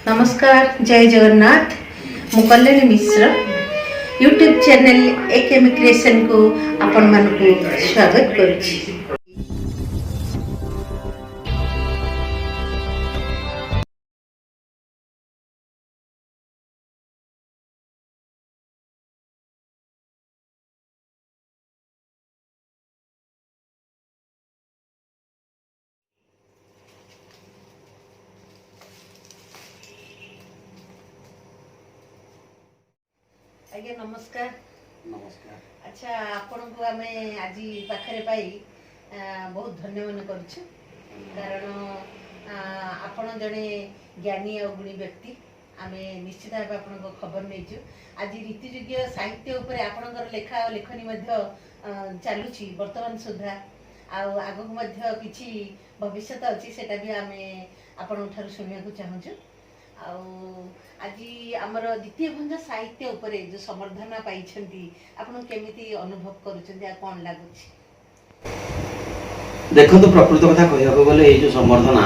नमस्कार, जय जगन्नाथ। मु कल्याणी मिश्र यूट्यूब चैनल एकेएम क्रिएशन को आपण मानकु स्वागत करुछि। आज्ञा नमस्कार। नमस्कार। अच्छा, आपण को आमे आज पाखरे पाई बहुत धन्य मन करछु, कारण आपण जने ज्ञानी और गुणी व्यक्ति। आमे निश्चित भाव आपण को खबर नेछु। आज रीतियुगीय साहित्य उपरे आपणकर लेखा और लेखनी मध्य चालुछि वर्तमान सुधा आगक मध्य किछि भविष्यत अछि, सेटा भी आमे आपण ठारू सुनिया को चाहूछु। आज आमर द्वितीय भंज साहित्य उपरे जो समर्धना पाइछंती आपण केमिति अनुभव करूछंती आ कोन लागुछि? देखो तो प्रकृत कथा कहया गले ए जो संवर्धना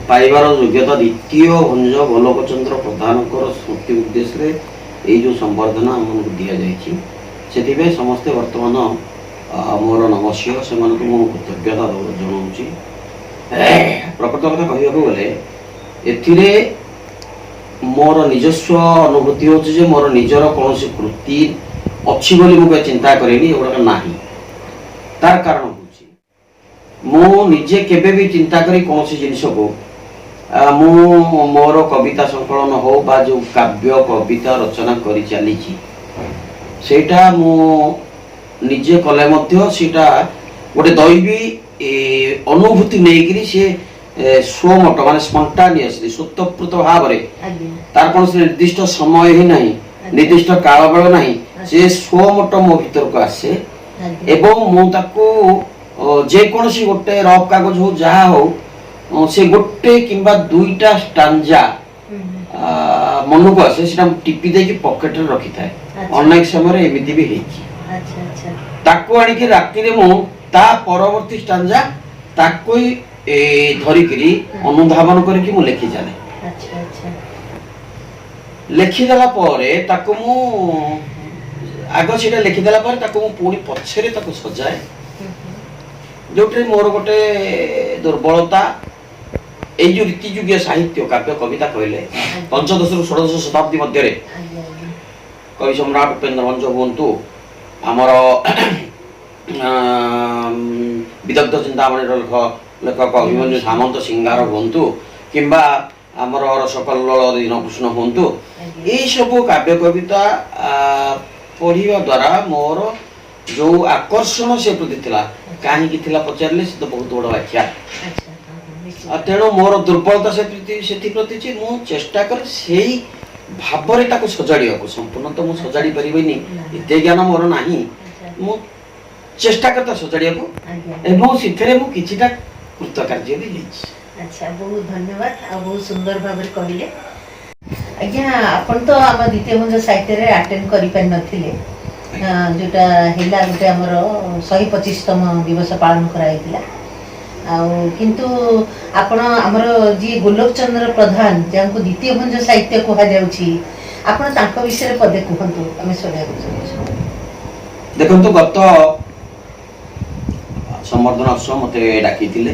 पाइबार योग्यता द्वितीय भंज गोलकचंद्र प्रधान स्मृति उद्देश्य रे ए जो संवर्धना हमन दिया जायछि, सेति बे समस्त वर्तमान मोर नमस्य से मन को मो कृतज्ञता जणाउछि। प्रकृत कथा कहया गले एथिरे मोर निजस्व अनुभूति होछि जे मोर निजर कोनोसी कृति अछि बोली मु चिंता करेनी, एगुडा नाही। तार कारण होछि मु निजे केबे भी चिंता करी कोनोसी जिनिस को मु मोर कविता संकलन हो बा जो काव्य कविता रचना करी चली छी, सेटा मु निजे कले मध्य सेटा गोटे दैवी अनुभूति नेकरी से स्वमट माने स्पंटानियसली स्वतःप्रत भाव रे तार कोन निर्दिष्ट समय ही नहीं, निर्दिष्ट काल बेल नहीं, से स्वमट मो भीतर को आसे एवं मु ताको जे कोनसी गोटे रफ कागज हो जहा हो से गोटे किंबा दुईटा स्टांजा मन को आसे सेटा टिपी दे के पॉकेट रे रखी थाए। अनेक समय रे एमिति भी हेछि। अच्छा अच्छा, ताको आनी के राती रे मु ता परवर्ती स्टांजा ताको धरी करी अनुधावन करके मु लिखि जाने। अच्छा अच्छा, लिखि देला परे ताको मु आगो सेटा लिखि देला परे ताको मु पूरी पछरे ताको सजाए, जोटे मोर गोटे दुर्बलता ए जो रीतियुगीय साहित्य काव्य कविता कहले पंचदश रु षोडश शताब्दी मध्य रे कवि सम्राट उपेन्द्र भंज हुंतु आमर विदग्ध चिंतामणि लेखक अभिमन्यु सामंत सिंगार हुंतु किंबा आमर रसकल्लोल दीनकृष्ण हुंतु, ये सब काव्य कविता पढ़िवा द्वारा मोर जो आकर्षण से प्रति थिला काहे की थिला पचारले से तो बहुत बड़ व्याख्या। तेणु मोर दुर्बलता से प्रति मु चेष्टा कर सेही भाबरे ताको सजाड़िया को संपूर्ण तो मु सजाड़ी परिबेनी, एते ज्ञान मोर नाही। मु चेष्टा करता सजाड़िया को एवं सिथरे मु किछिटा कृत कार्य भी लेछि। अच्छा, बहुत धन्यवाद आ बहुत सुंदर भाबरे कहिले। आज्ञा आपण तो हम द्वितीय भंज साहित्य रे अटेंड करि पार नथिले, जोटा हेला गोटे हमर 125तम दिवस पालन कराइतिला। किंतु आपण हमर जी गोलोक चंद्र प्रधान जांको द्वितीय भंज साहित्य कहा जाउछि, आपण तांको विषय पदे कहंतु, हमें सुनिया को। देखंतु गत संवर्धना उत्सव मते डाकी थिले,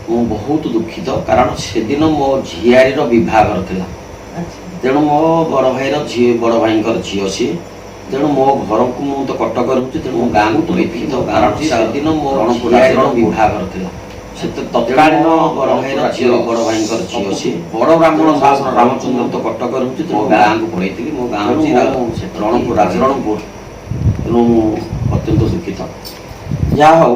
मु बहुत दुखित, कारण से दिन मो झियारी रो विभाग थिला। तेणु मो बड़ भाई रो झी बड़ भाई कर झियो सी, तेणु मो घर को मु तो कटक रहउछि, तेणु मो गां को लेथि तो कारण से दिन मो रणपुरा रो विभाग थिला। से तत्कालीन बड़ भाई रो झियो बड़ भाई कर झियो सी बड़ ब्राह्मण शासन रामचंद्र तो कटक रहउछि, तो गां को पढैथिली। मो गां छि रणपुर रणपुर, तेणु अत्यंत दुखित। जा हो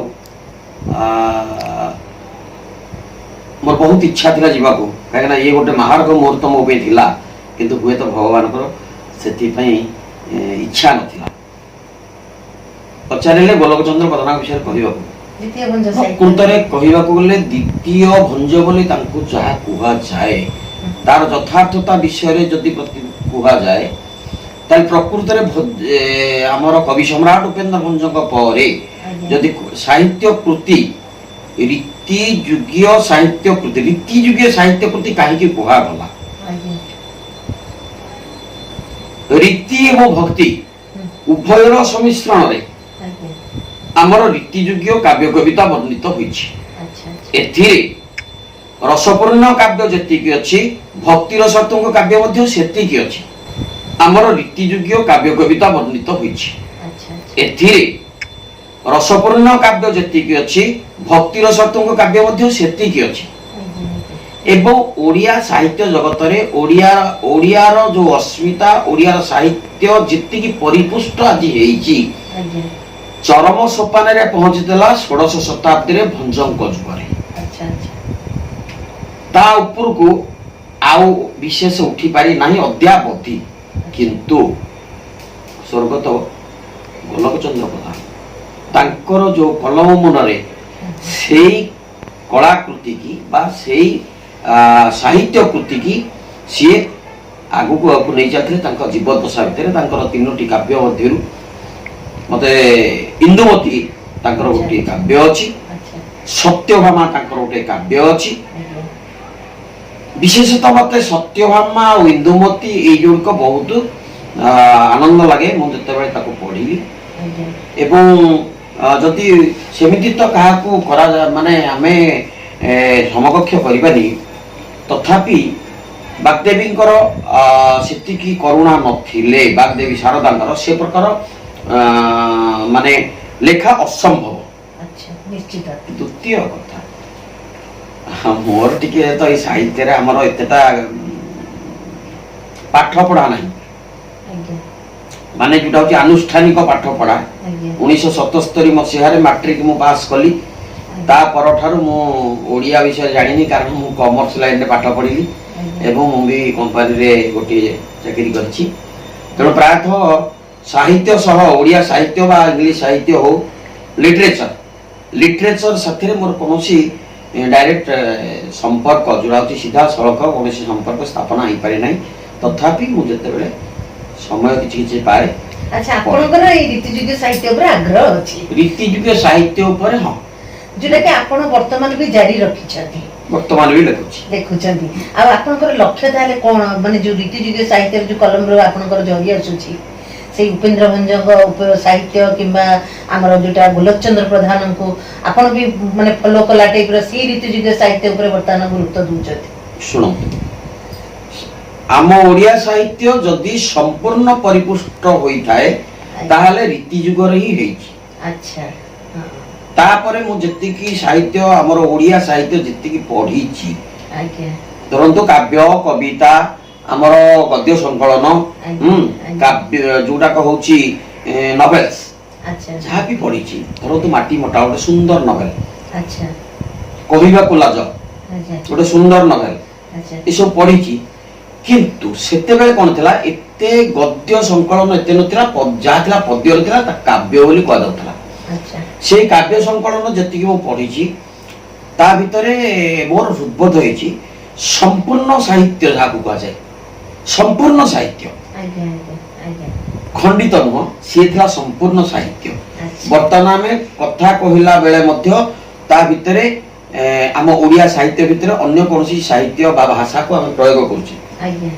मोर बहुत इच्छा थिला जीवा को, काहेना ये गोटे महार्ग मुहूर्त मो पे थिला, किंतु हुए तो भगवान को सेति पई इच्छा नथिला। पचारिले गोलकचंद्र प्रधान विषय कहिबा को द्वितीय भंज साहित्य कुंतरे कहिबा को गले द्वितीय भंज बोली तांको जहा कुहा जाए तार यथार्थता विषय रे जदि कुहा जाए ताल प्रकृत रे हमर कवि सम्राट उपेन्द्र भंज को परे जदि साहित्य कृति ରୀତିଯୁଗୀୟ ସାହିତ୍ୟ କୃତି ରୀତିଯୁଗୀୟ ସାହିତ୍ୟ କୃତି କାହିଁକି କୁହାଗଲା? ଆଜ୍ଞା ରୀତି ଏବଂ ଭକ୍ତି ଉଭୟର ସମ୍ମିଶ୍ରଣରେ ଆଜ୍ଞା ଆମର ରୀତିଯୁଗୀୟ କାବ୍ୟ କବିତା ବର୍ଣ୍ଣିତ ହୋଇଛି। ଆଚ୍ଛା ଆଚ୍ଛା ଏଥିରେ ରସପୂର୍ଣ୍ଣ କାବ୍ୟ ଯେତିକି ଅଛି, ଭକ୍ତି ରସାତ୍ମକ କାବ୍ୟ ମଧ୍ୟ ସେତିକି ଅଛି। ଆମର ରୀତିଯୁଗୀୟ କାବ୍ୟ କବିତା ବର୍ଣ୍ଣିତ ହୋଇଛି। ଆଚ୍ଛା ଆଚ୍ଛା ଏଥିରେ ରସପୂର୍ଣ୍ଣ କାବ୍ୟ ଯେତିକି ଅଛି, ଭକ୍ତି ରସାତ୍ମକ କାବ୍ୟ ମଧ୍ୟ ସେତିକି ଅଛି। ଆଜ୍ଞା ଏବଂ ଓଡ଼ିଆ ସାହିତ୍ୟ ଜଗତରେ ଓଡ଼ିଆର ଯୋଉ ଅସ୍ମିତା, ଓଡ଼ିଆର ସାହିତ୍ୟ ଯେତିକି ପରିପୁଷ୍ଟ ଆଜି ହେଇଛି, ଆଜ୍ଞା ଚରମ ସୋପାନରେ ପହଞ୍ଚିଥିଲା ଷୋଡ଼ଶ ଶତାବ୍ଦୀରେ ଭଞ୍ଜଙ୍କ ଯୁଗରେ। ଆଚ୍ଛା ଆଚ୍ଛା ତା ଉପରକୁ ଆଉ ବିଶେଷ ଉଠି ପାରି ନାହିଁ ଅଦ୍ୟାବଧି। କିନ୍ତୁ ସ୍ୱର୍ଗତ ଗୋଲକଚନ୍ଦ୍ର ପ୍ରଧାନ ତାଙ୍କର ଯୋଉ କଲମ ମୁନରେ ସେଇ କଳାକୃତି କି ବା ସେଇ ସାହିତ୍ୟ କୃତି କି ସିଏ ଆଗକୁ ନେଇ ଚାଲିଥିଲେ। ତାଙ୍କ ଜୀବଦଶା ଭିତରେ ତାଙ୍କର 3ଟି କାବ୍ୟ ମଧ୍ୟରୁ ମତେ ଇନ୍ଦୁମତୀ ତାଙ୍କର ଗୋଟିଏ କାବ୍ୟ ଅଛି, ଆଚ୍ଛା ସତ୍ୟଭାମା ତାଙ୍କର ଗୋଟିଏ କାବ୍ୟ ଅଛି। ଆଜ୍ଞା ବିଶେଷତଃ ମତେ ସତ୍ୟଭାମା ଆଉ ଇନ୍ଦୁମତୀ ଏଇ ଯୋଡ଼ିକ ବହୁତ ଆନନ୍ଦ ଲାଗେ ମୁଁ ଯେତେବେଳେ ତାକୁ ପଢିଲି। ଆଜ୍ଞା ଏବଂ ଯଦି ସେମିତି ତ କାହାକୁ ମାନେ ଆମେ ସମକକ୍ଷ କରିବାନି, ତଥାପି ବାଗ୍ଦେବୀଙ୍କର ସେତିକି କରୁଣା ନଥିଲେ, ବାଗ୍ଦେବୀ ଶାରଦାଙ୍କର ସେ ପ୍ରକାର ମାନେ ଲେଖା ଅସମ୍ଭବ। ଆଚ୍ଛା ନିଶ୍ଚିତ ଦ୍ୱିତୀୟ କଥା, ମୋର ଟିକେ ତ ଏଇ ସାହିତ୍ୟରେ ଆମର ଏତେଟା ପାଠ ପଢା ନାହିଁ, ଆଜ୍ଞା ମାନେ ଯୋଉଟା ହଉଛି ଆନୁଷ୍ଠାନିକ ପାଠ ପଢା। ଆଜ୍ଞା 1977 ମସିହାରେ ମାଟ୍ରିକ ମୁଁ ପାସ୍ କଲି। ତା ପରଠାରୁ ମୁଁ ଓଡ଼ିଆ ବିଷୟରେ ଜାଣିନି, କାରଣ ମୁଁ କମର୍ସ ଲାଇନରେ ପାଠ ପଢିଲି ଏବଂ ମୁଁ ବି କମ୍ପାନୀରେ ଗୋଟିଏ ଚାକିରି କରିଛି। ତେଣୁ ପ୍ରାୟତଃ ସାହିତ୍ୟ ସହ ଓଡ଼ିଆ ସାହିତ୍ୟ ବା ଇଂଲିଶ ସାହିତ୍ୟ ହଉ, ଲିଟରେଚର ସାଥିରେ ମୋର କୌଣସି ଡାଇରେକ୍ଟ ସମ୍ପର୍କ ଯୋଉଟା ହଉଛି ସିଧାସଳଖ କୌଣସି ସମ୍ପର୍କ ସ୍ଥାପନ ହେଇପାରେ ନାହିଁ। ତଥାପି ମୁଁ ଯେତେବେଳେ ସମୟ କିଛି କିଛି ପାଏ। ଆଚ୍ଛା ଆପଣଙ୍କର ଏଇ ରୀତିଯୁଗୀୟ ସାହିତ୍ୟ ଉପରେ ଆଗ୍ରହ ଅଛି? ରୀତିଯୁଗୀୟ ସାହିତ୍ୟ ଉପରେ ହଁ, ଯୋଉଟା କି ଆପଣ ବର୍ତ୍ତମାନ ବି ଜାରି ରଖିଛନ୍ତି, ବର୍ତ୍ତମାନ ବି ଲେଖୁଛନ୍ତି। ଆଉ ଆପଣଙ୍କର ଲକ୍ଷ୍ୟ ତାହେଲେ କଣ? ମାନେ ଯୋଉ ରୀତିଯୁଗୀୟ ସାହିତ୍ୟର ଯୋଉ କଲମରୁ ଆପଣଙ୍କର ଜରି ଆସୁଛି, ସେଇ ଉପେନ୍ଦ୍ର ଭଞ୍ଜଙ୍କ ସାହିତ୍ୟ କିମ୍ବା ଆମର ଯୋଉଟା ଗୋଲକଚନ୍ଦ୍ର ପ୍ରଧାନଙ୍କୁ ଆପଣ ବି ମାନେ ଫଲୋ କଲା ଟାଇପର ସେଇ ରୀତିଯୁଗୀୟ ସାହିତ୍ୟ ଉପରେ ବର୍ତ୍ତମାନ ଗୁରୁତ୍ୱ ଦଉଛନ୍ତି? ଶୁଣନ୍ତୁ, ଆମ ଓଡ଼ିଆ ସାହିତ୍ୟ ଯଦି ସମ୍ପୂର୍ଣ୍ଣ ପରିପୁଷ୍ଟ ହୋଇଥାଏ ତାହେଲେ ରୀତିଯୁଗରେ ହିଁ ହେଇଛି। ଆଚ୍ଛା ତାପରେ ମୁଁ ଯେତିକି ସାହିତ୍ୟ ଆମର ଓଡ଼ିଆ ସାହିତ୍ୟ ଯେତିକି ପଢିଛି, ଆଜ୍ଞା ଧରନ୍ତୁ କାବ୍ୟ କବିତା ଆମର ଗଦ୍ୟ ସଂକଳନ, କାବ୍ୟ ଯୋଉଟାକ ହଉଛି ନଭେଲ୍ସ, ଆଚ୍ଛା ଯାହା ବି ପଢିଛି, ଧରନ୍ତୁ ମାଟି ମୋଟା ଗୋଟେ ସୁନ୍ଦର ନଭେଲ, ଆଚ୍ଛା କହିବାକୁ ଲାଜ ଆଚ୍ଛା ଗୋଟେ ସୁନ୍ଦର ନଭେଲ, ଆଚ୍ଛା ଏସବୁ ପଢିଛି। କିନ୍ତୁ ସେତେବେଳେ କଣ ଥିଲା, ଏତେ ଗଦ୍ୟ ସଂକଳନ ଏତେ ନଥିଲା, ଯାହା ଥିଲା ପଦ୍ୟରେ ଥିଲା, ତା କାବ୍ୟ ବୋଲି କୁହାଯାଉଥିଲା। ଆଚ୍ଛା ସେଇ କାବ୍ୟ ସଂକଳନ ଯେତିକି ମୁଁ ପଢିଛି, ତା ଭିତରେ ମୋର ହୃଦବୋଧ ହେଇଛି ସମ୍ପୂର୍ଣ୍ଣ ସାହିତ୍ୟ ଯାହାକୁ କୁହାଯାଏ, ସମ୍ପୂର୍ଣ୍ଣ ସାହିତ୍ୟ, ଆଜ୍ଞା ଆଜ୍ଞା ଆଜ୍ଞା ଖଣ୍ଡିତ ନୁହଁ, ସିଏ ଥିଲା ସମ୍ପୂର୍ଣ୍ଣ ସାହିତ୍ୟ। ଆଚ୍ଛା ବର୍ତ୍ତମାନ ଆମେ କଥା କହିଲା ବେଳେ ମଧ୍ୟ ତା ଭିତରେ ଆମ ଓଡ଼ିଆ ସାହିତ୍ୟ ଭିତରେ ଅନ୍ୟ କୌଣସି ସାହିତ୍ୟ ବା ଭାଷାକୁ ଆମେ ପ୍ରୟୋଗ କରୁଛେ। ଆଜ୍ଞା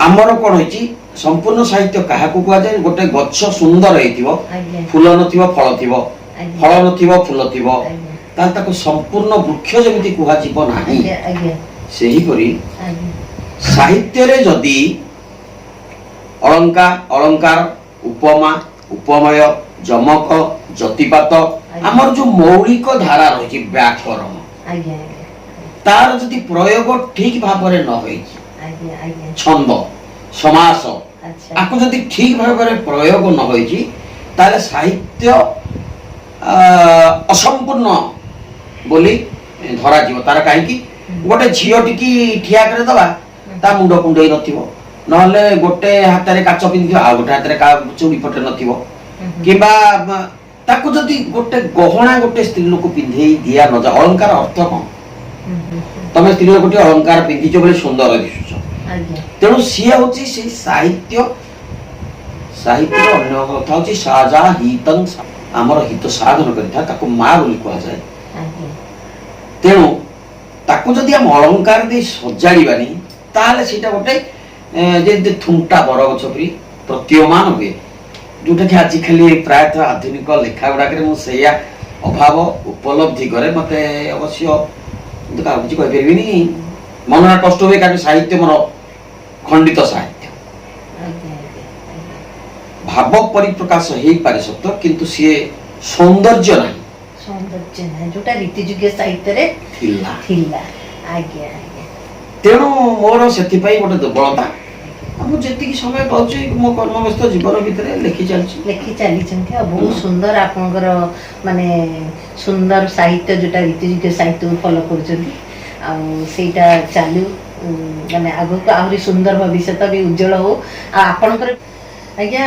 ଆମର କଣ ହେଇଛି, ସମ୍ପୂର୍ଣ୍ଣ ସାହିତ୍ୟ କାହାକୁ କୁହାଯାଏ? ଗୋଟେ ଗଛ ସୁନ୍ଦର ହେଇଥିବ, ଆଜ୍ଞା ଫୁଲ ନଥିବ ଫଳ ଥିବ, ଆଜ୍ଞା ଫଳ ନଥିବ ଫୁଲ ଥିବ, ଆଜ୍ଞା ତାହେଲେ ତାକୁ ସମ୍ପୂର୍ଣ୍ଣ ବୃକ୍ଷ ଯେମିତି କୁହାଯିବ ନାହିଁ, ଆଜ୍ଞା ଆଜ୍ଞା ସେହିପରି ଆଜ୍ଞା ସାହିତ୍ୟରେ ଯଦି ଅଳଙ୍କାର, ଉପମା, ଉପମୟ, ଯମକ, ଯତିପାତ, ଆମର ଯୋଉ ମୌଳିକ ଧାରା ରହିଛି ବ୍ୟାକରଣ, ଆଜ୍ଞା ତାର ଯଦି ପ୍ରୟୋଗ ଠିକ ଭାବରେ ନ ହେଇଛି, ଆଜ୍ଞା ଆଜ୍ଞା ଛନ୍ଦ ସମାସ ଆଚ୍ଛା ଆକୁ ଯଦି ଠିକ ଭାବରେ ପ୍ରୟୋଗ ନ ହୋଇଛି, ତାହେଲେ ସାହିତ୍ୟ ଅସମ୍ପୂର୍ଣ୍ଣ ବୋଲି ଧରାଯିବ। ତାର କାହିଁକି, ଗୋଟେ ଝିଅ ଟିକି ଠିଆ କରିଦେବା, ତା ମୁଣ୍ଡ କୁଣ୍ଡେଇ ନଥିବ, ନହେଲେ ଗୋଟେ ହାତରେ କାଚ ପିନ୍ଧିଥିବ, ଆଉ ଗୋଟେ ହାତରେ ଚୁଡ଼ି ପଟେ ନଥିବ, କିମ୍ବା ତାକୁ ଯଦି ଗୋଟେ ଗହଣା ଗୋଟେ ସ୍ତ୍ରୀ ଲୋକ ପିନ୍ଧେଇ ଦିଆ ନଯାଏ, ଅଳଙ୍କାର ଅର୍ଥ କଣ? ତମେ ସ୍ତ୍ରୀ ଲୋକଟି ଅଳଙ୍କାର ପିନ୍ଧିଛ ବୋଲି ସୁନ୍ଦର ଦିଶୁଛ। ତେଣୁ ସିଏ ହଉଛି ସେଇ ସାହିତ୍ୟର ଅନ୍ୟ କଥା ହଉଛି ସାଜା ହିତଂ, ଆମର ହିତ ସାଧନ କରିଥାଏ, ତାକୁ ମା ବୋଲି କୁହାଯାଏ। तेणु ताकू जदि आम अलंकार दे सजाड़बानी ताहले सेटा गोटे जे थुंटा बरगछ परी प्रतीयमान हुए जोटा कि आज खाली प्रायतः आधुनिक लेखा गुड़ाक मुझे अभाव उपलब्धि करे मत अवश्य किसी कहीपरि मन कष्ट हुए कारण साहित्य मोर खंडित साहित्य भाव परिप्रकाश हो पारे सत किंतु सी सौंदर्य नहीं सौंदर्य ना जोटा रीतिजुगे साहित्य रे थिला थिला आज्ञा आज्ञा तेणु मोर से गोटे दुर्बलता मुझे समय पाऊँ मो कर्मव्यस्त जीवन भितर लिखि चली बहुत सुंदर आपंकर माने सुंदर साहित्य जोटा रीतिजुगे साहित्य को फॉलो करटा चालू माने आगो आहरी सुंदर भविष्य भी उज्जवल हो आपणकर आज्ञा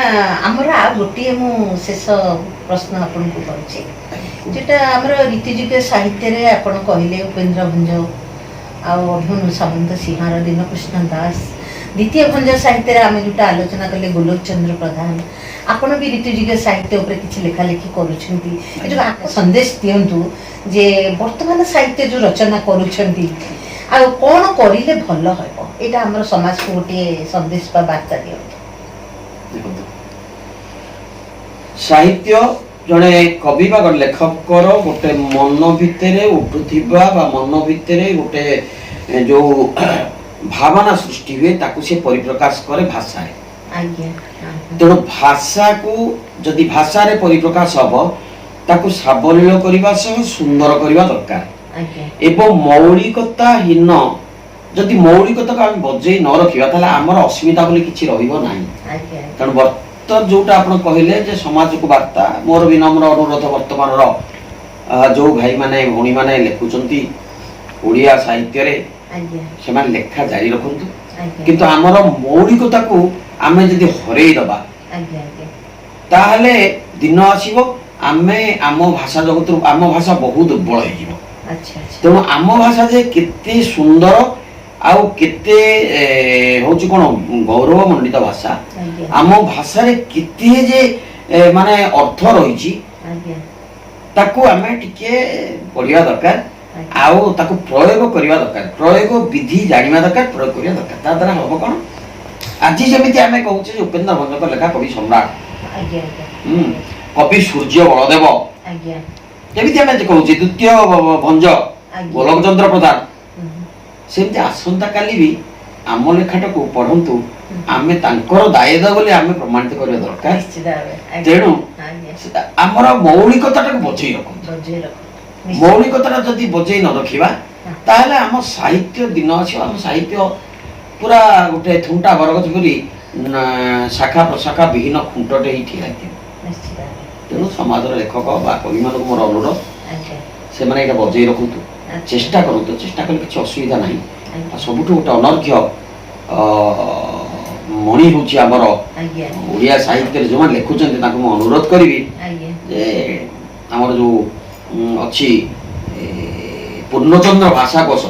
आमर आ गोटे मु शेष प्रश्न आपन को करूँ जोटा आमर रीतिजुगे साहित्य रे आपन कहले उपेन्द्र भंज अभिमन्यु सामंत सिंहार दीनकृष्ण दास द्वितीय भंज साहित्य रे आमे जोटा आलोचना कले गोलोक चंद्र प्रधान आपण भी रीतिजुगे साहित्य ऊपर किछि लेखा लेखी करूछंती ए जो संदेश दियंतु जे वर्तमान साहित्य जो रचना करूछंती आ कोन करिले भलो होबो एटा हमर समाज को गोटे संदेश बा वार्ता दियंतु साहित्य जड़े कवि बा लेखक गोटे मन भितर उठुवा मन भितर गोटे जो भावना सृष्टि हुए ताकू से परिप्रकाश करे भाषा तेणु भाषा को जदि भाषा रे परिप्रकाश हम ताकू सावलील करने सुंदर करने दरकार एवं मौलिकताहीन जदि मौलिकता को आम बजे न रखा ताले आमर अस्मिता बोली किछि रहिबो नाही तेणु तो जोटा आप कहले समाज को वार्ता मोर विनम्र अनुरोध वर्तमान जो भाई माने भौणी माने लिखुचंती ओडिया साहित्य रे से लेखा जारी रखु किंतु आमर मौलिकता को आमे जदि हरई दबा ताहले दिन आसीबो आमे आम भाषा जगत आम भाषा बहुत दुर्बल हो तेणु आम भाषा जे केते सुंदर आउ केते होची कोन गौरव मंडित भाषा आम भाषा रे केते जे माने अर्थ रहिची ताकू आमे टिके पढ़िया दरकार आउ ताकू प्रयोग करिवा दरकार प्रयोग विधि जानिवा दरकार प्रयोग करिवा दरकार ता द्वारा होबो कोन आज जेमिति आमे कहूचे उपेन्द्र भंजक लेखा कवि सम्राट कवि सूर्य बलदेव जेमिति आमे कहूचे द्वितीय भंज गोलोक चंद्र प्रधान सेमती आसंता काली भी आम लेखाटा को पढ़ंतु आमे तांकर दायित्व बोली आमे प्रमाणित करिवा दरकार तेणु आमर मौलिकता को बजै रखु मौलिकता जदि बजै न रखिबा ताहले आम साहित्य दिन आछो आम साहित्य पूरा गोटे थुंटा बरगछ परी शाखा प्रशाखा विहीन खुंटटे ही ठिया तेणु समाज लेखक बा कवि मान मोर अनुरोध से माने एटा बजै रखुतु चेष्टा करतु चेष्टा कले किछि असुविधा नाही सबुठ गोटे अनर्घ्य मणि होची आमर ओडिया साहित्य जो मान लिखुचंती ताको म अनुरोध करिवि जे आमर जो अच्छी पूर्णचंद्र भाषा कोश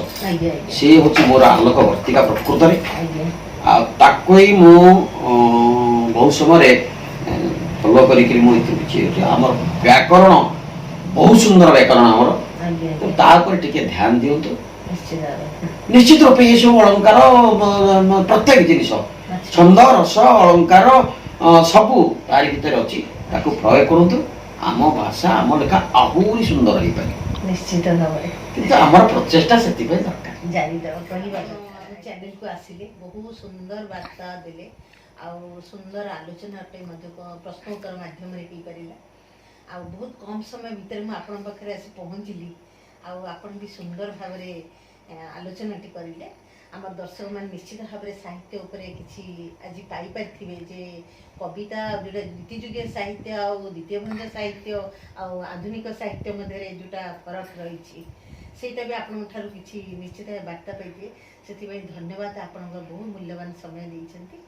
से हूँ मोर आलोक वर्तिका प्रकृत में मु बहुत समय फॉलो कर व्याकरण बहुत सुंदर व्याकरण आमर टिके ध्यान दिंतु निश्चित रूप ये सब अलंकार प्रत्येक जिनिस छंद रस अलंकार सबू तारी भितर अच्छी प्रयोग करूँ आम भाषा आम लेखा आहुरी सुंदर हो पारे निश्चित भाव किंतु आमर प्रचेष्टा से दरकार जारी चैनल को आसिले बहुत सुंदर वार्ता देले आ सुंदर आलोचना प्रश्नोत्तर माध्यम आ बहुत कम समय भितर मुझे आपण पाखे आसी पहुँचली आपण भी सुंदर भाव आलोचना करें आम दर्शक मान निश्चित भाव साहित्य उपरे किसी आज पाइपारे जे कविता जोटा रीतिजुगे साहित्य आ द्वितीय भंज साहित्य आधुनिक साहित्य मध्य जोटा फरक रही सेटा भी आपन ठारू किछि निश्चित वार्ता पाइबे से धन्यवाद आपण बहुत मूल्यवान समय देइछंती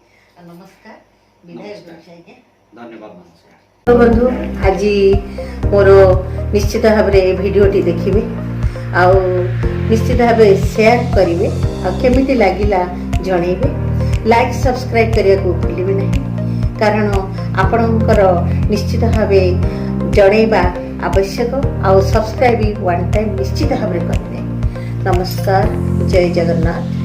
नमस्कार विदाय करछाइके धन्यवाद नमस्कार तो बंधु आज मोर निश्चित भाव भिडियोटी देखिए आउ निश्चित भाव शेयर करेंगे आमिति लगिला जनइबे लाइक सब्सक्राइब करने को भूलिए नहीं कारण आपणकर निश्चित भाव जनइबा आवश्यक आउ सब्सक्राइब वन टाइम निश्चित भाव करें। नमस्कार, जय जगन्नाथ।